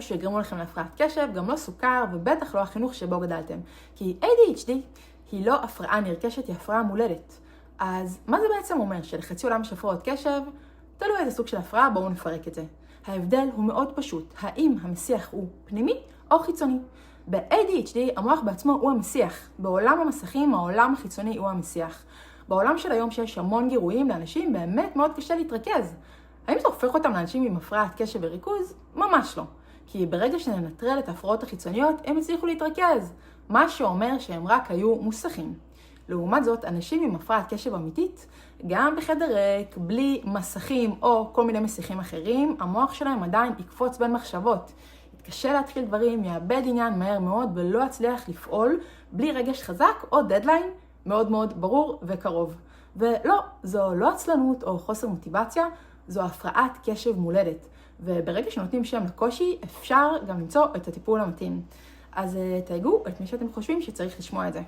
כאלו שיגרמו לכם להפרעת קשב, גם לא סוכר ובטח לא החינוך שבו גדלתם. כי ADHD היא לא הפרעה נרכשת, היא הפרעה מולדת. אז מה זה בעצם אומר? שלחצי עולם יש הפרעות קשב? תלוי איזה סוג של הפרעה, בואו נפרק את זה. ההבדל הוא מאוד פשוט, האם המסיח הוא פנימי או חיצוני. ב-ADHD המוח בעצמו הוא המסיח, בעולם המסכים העולם החיצוני הוא המסיח. בעולם של היום שיש המון גירויים לאנשים באמת מאוד קשה להתרכז. האם זה הופך אותם לאנשים עם הפרעת קשב וריכוז? ממש לא. כי ברגע שננטרל את ההפרעות החיצוניות הם הצליחו להתרכז, מה שאומר שהם רק היו מוסכים. לעומת זאת, אנשים עם הפרעת קשב אמיתית, גם בחדר ריק, בלי מסכים או כל מיני מסיכים אחרים, המוח שלהם עדיין יקפוץ בין מחשבות. יתקשה להתחיל דברים, יאבד עניין מהר מאוד ולא יצליח לפעול בלי רגש חזק או דדליין מאוד מאוד ברור וקרוב. ולא, זו לא עצלנות או חוסר מוטיבציה, זו הפרעת קשב מולדת. וברגע שנותנים שם לקושי, אפשר גם למצוא את הטיפול המתאים. אז תייגו את מי שאתם חושבים שצריך לשמוע את זה.